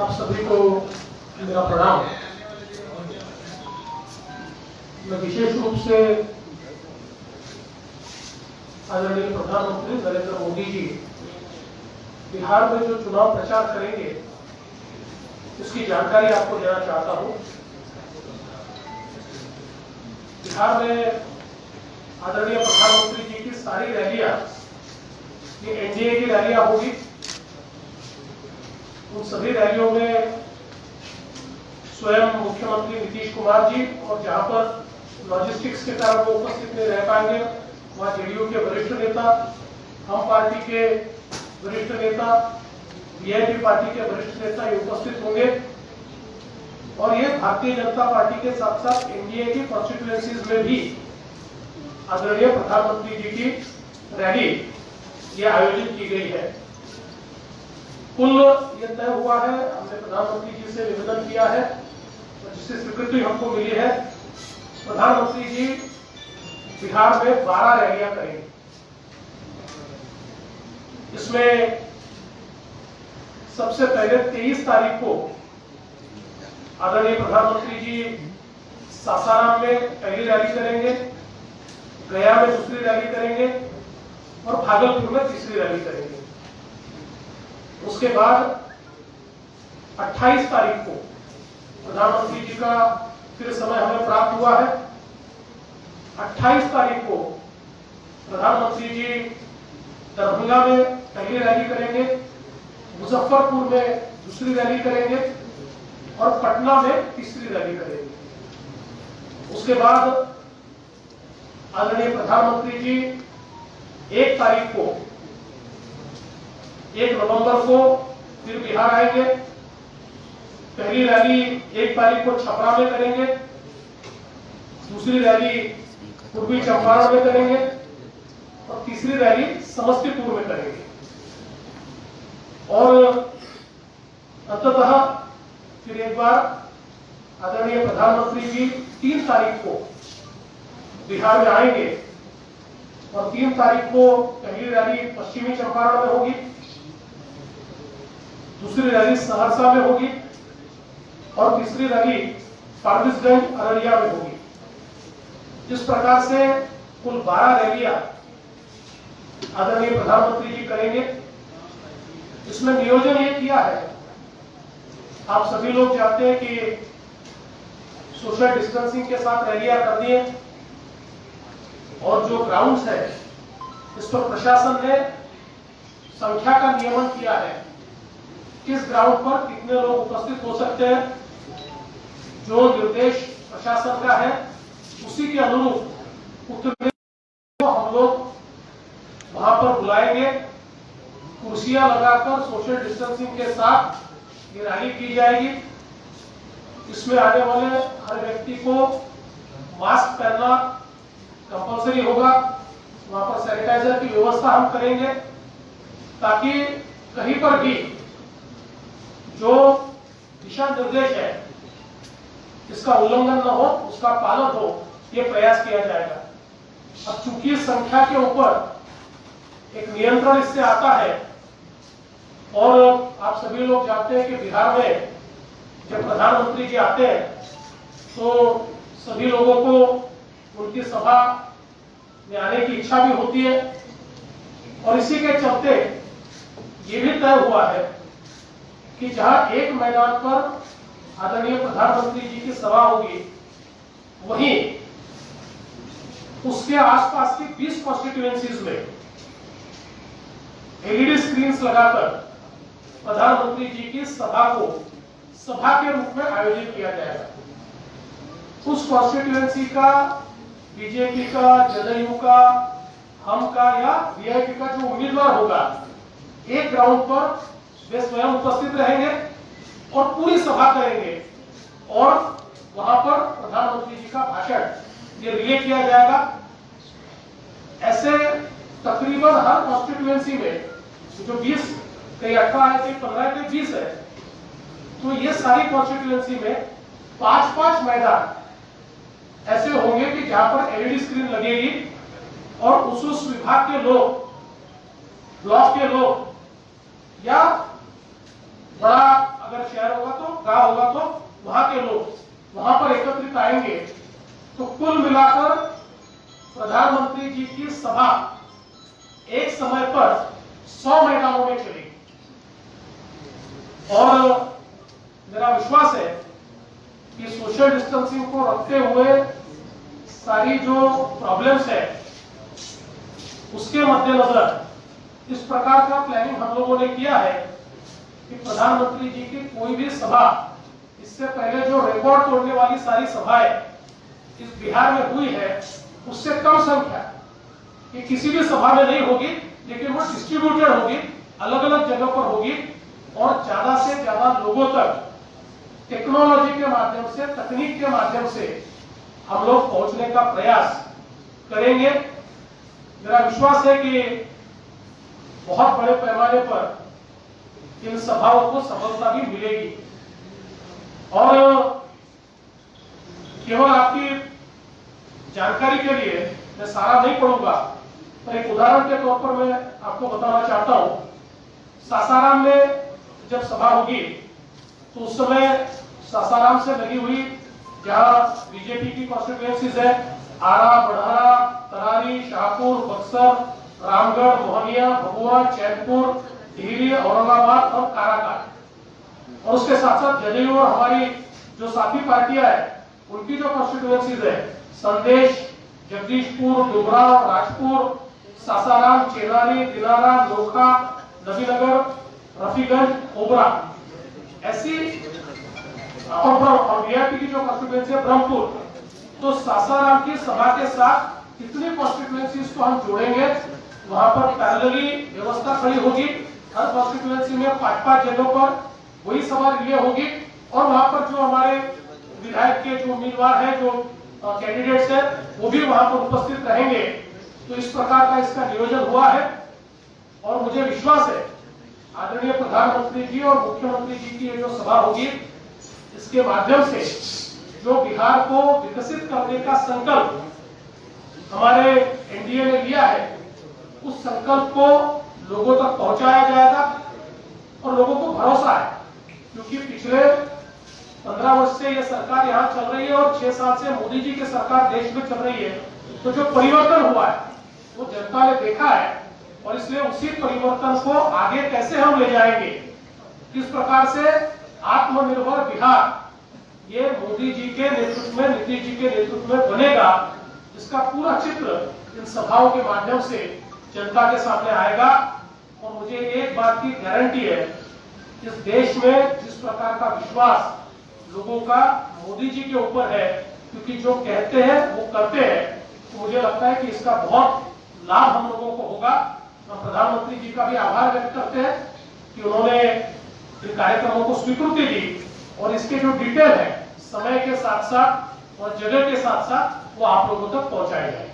आप सभी को मेरा प्रणाम। मैं विशेष रूप से आदरणीय प्रधानमंत्री नरेंद्र मोदी जी बिहार में जो चुनाव प्रचार करेंगे उसकी जानकारी आपको देना चाहता हूं। बिहार में आदरणीय प्रधानमंत्री जी की सारी रैलियां ये एनडीए की रैलियां होगी। उन सभी रैलियों में स्वयं मुख्यमंत्री नीतीश कुमार जी और जहां पर लॉजिस्टिक्स के कारण वो उपस्थित नहीं रह पाएंगे वहां जेडीयू के वरिष्ठ नेता, हम पार्टी के वरिष्ठ नेता, वीआईपी पार्टी के वरिष्ठ नेता ये उपस्थित होंगे। और ये भारतीय जनता पार्टी के साथ साथ एनडीए की कॉन्स्टिट्यूएंसीज में भी आदरणीय प्रधानमंत्री जी की रैली ये आयोजित की गई है। कुल ये तय हुआ है, हमने प्रधानमंत्री जी से निवेदन किया है और जिससे स्वीकृति हमको मिली है, प्रधानमंत्री जी बिहार में 12 रैलियां करेंगे। इसमें सबसे पहले 23 तारीख को आदरणीय प्रधानमंत्री जी सासाराम में पहली रैली करेंगे, गया में दूसरी रैली करेंगे और भागलपुर में तीसरी रैली करेंगे। उसके बाद 28 तारीख को प्रधानमंत्री जी का फिर समय हमें प्राप्त हुआ है। 28 तारीख को प्रधानमंत्री जी दरभंगा में पहली रैली करेंगे, मुजफ्फरपुर में दूसरी रैली करेंगे और पटना में तीसरी रैली करेंगे। उसके बाद आदरणीय प्रधानमंत्री जी 1 तारीख को 1 नवंबर को फिर बिहार आएंगे। पहली रैली 1 तारीख को छपरा में करेंगे, दूसरी रैली पूर्वी चंपारण में करेंगे और तीसरी रैली समस्तीपुर में करेंगे। और अंततः फिर एक बार आदरणीय प्रधानमंत्री जी 3 तारीख को बिहार में आएंगे और 3 तारीख को पहली रैली पश्चिमी चंपारण में होगी, दूसरी रैली सहरसा में होगी और तीसरी रैली फारबिसगंज अररिया में होगी। इस प्रकार से कुल 12 रैलियां आदरणीय प्रधानमंत्री जी करेंगे। इसमें नियोजन ये किया है, आप सभी लोग जानते हैं कि सोशल डिस्टेंसिंग के साथ रैलियां करनी है और जो ग्राउंड्स है इस पर प्रशासन ने संख्या का नियमन किया है, किस ग्राउंड पर कितने लोग उपस्थित हो सकते हैं। जो निर्देश प्रशासन का है उसी के अनुरूप उतने हम लोग वहां पर बुलाएंगे, कुर्सियां लगाकर सोशल डिस्टेंसिंग के साथ ये रैली की जाएगी। इसमें आने वाले हर व्यक्ति को मास्क पहनना कंपल्सरी होगा। वहां पर सैनिटाइजर की व्यवस्था हम करेंगे ताकि कहीं पर भी जो दिशा निर्देश है इसका उल्लंघन न हो, उसका पालन हो, ये प्रयास किया जाएगा। अब चूंकि संख्या के ऊपर एक नियंत्रण इससे आता है और आप सभी लोग जानते हैं कि बिहार में जब प्रधानमंत्री जी आते हैं तो सभी लोगों को उनकी सभा में आने की इच्छा भी होती है और इसी के चलते ये भी तय हुआ है कि जहां एक मैदान पर आदरणीय प्रधानमंत्री जी की सभा होगी वहीं उसके आसपास की 20 कॉन्स्टिट्यूएंसीज में एलईडी स्क्रीन्स लगाकर प्रधानमंत्री जी की सभा को सभा के रूप में आयोजित किया जाएगा। उस कॉन्स्टिट्यूएंसी का, बीजेपी का, जदयू का, हम का या वीआईपी का जो उम्मीदवार होगा, एक ग्राउंड पर वे स्वयं उपस्थित रहेंगे और पूरी सभा करेंगे और वहां पर प्रधानमंत्री जी का भाषण ये रिले किया जाएगा। ऐसे तकरीबन हर कॉन्स्टिट्यूएंसी में जो 20, कई 18 है, कई 15 है, कई 20 है, तो ये सारी कॉन्स्टिट्यूएंसी में 5-5 मैदान ऐसे होंगे कि जहां पर एलईडी स्क्रीन लगेगी और उस विभाग के लोग, ब्लॉक के लोग या बड़ा अगर शहर रहा होगा तो वहां के लोग वहां पर एकत्रित आएंगे, तो कुल मिलाकर प्रधानमंत्री जी की सभा एक समय पर 100 मैदानों में चलेगी। और मेरा विश्वास है कि सोशल डिस्टेंसिंग को रखते हुए सारी जो प्रॉब्लम्स है उसके मद्देनजर इस प्रकार का प्लानिंग हम लोगों ने किया है कि प्रधानमंत्री जी की कोई भी सभा, इससे पहले जो रिकॉर्ड तोड़ने वाली सारी सभाएं इस बिहार में हुई है उससे कम संख्या, ये किसी भी सभा में नहीं होगी, लेकिन वो डिस्ट्रीब्यूटेड होगी, अलग अलग जगह पर होगी और ज्यादा से ज्यादा लोगों तक टेक्नोलॉजी के माध्यम से, तकनीक के माध्यम से हम लोग पहुंचने का प्रयास करेंगे। मेरा विश्वास है कि बहुत बड़े पैमाने पर इन सभाओं को सफलता भी मिलेगी। और केवल आपकी जानकारी के लिए मैं सारा नहीं पढ़ूंगा, पर एक उदाहरण के तौर पर मैं आपको बताना चाहता हूं। सासाराम में जब सभा होगी तो उस समय सासाराम से लगी हुई जहां बीजेपी की कॉन्स्टिट्यूएंसीज है, आरा, बढ़ारा, तरारी, शाहपुर, बक्सर, रामगढ़, मोहनिया, भभुआ, चैनपुर, टिहरी, औरंगाबाद और काराकाट, और उसके साथ साथ जदयू और हमारी जो साथी पार्टियां है उनकी जो कॉन्स्टिट्यूएंसीज है, संदेश, जगदीशपुर, डुमराव, राजपुर, सासाराम, चेनारी, दिनारा, नोखा, नबीनगर, रफीगंज, ओबरा, ऐसी और वीआईपी की जो कॉन्स्टिट्यूएंसी है ब्रह्मपुर, तो सासाराम की सभा के साथ इतनी कॉन्स्टिट्यूएंसीज को हम जोड़ेंगे, वहां पर पैरेलली व्यवस्था खड़ी होगी। हर कॉन्स्टिट्यूएंसी में 5-5 जगहों पर वही सभा रिले होगी और वहां पर जो हमारे विधायक के जो उम्मीदवार है, जो कैंडिडेट्स है, वो भी वहां पर उपस्थित रहेंगे। तो इस प्रकार का इसका नियोजन हुआ है और मुझे विश्वास है आदरणीय प्रधानमंत्री जी और मुख्यमंत्री जी की जो सभा होगी, इसके माध्यम से जो बिहार को विकसित करने का संकल्प हमारे एनडीए ने लिया है, उस संकल्प को लोगों तक पहुंचाया जाएगा। और लोगों को भरोसा है, क्योंकि पिछले 15 वर्ष से ये सरकार यहाँ चल रही है और 6 साल से मोदी जी की सरकार देश में चल रही है, तो जो परिवर्तन हुआ है वो जनता ने देखा है और इसलिए उसी परिवर्तन को आगे कैसे हम ले जाएंगे, किस प्रकार से आत्मनिर्भर बिहार ये मोदी जी के नेतृत्व में, नीतीश जी के नेतृत्व में बनेगा, इसका पूरा चित्र इन सभाओं के माध्यम से जनता के सामने आएगा। और मुझे एक बात की गारंटी है, इस देश में जिस प्रकार का विश्वास लोगों का मोदी जी के ऊपर है, क्योंकि जो कहते हैं वो करते हैं, तो मुझे लगता है कि इसका बहुत लाभ हम लोगों को होगा। हम प्रधानमंत्री जी का भी आभार व्यक्त करते हैं कि उन्होंने इन कार्यक्रमों को स्वीकृति दी और इसके जो डिटेल है समय के साथ साथ और जगह के साथ साथ वो आप लोगों तक पहुंचाए जाए।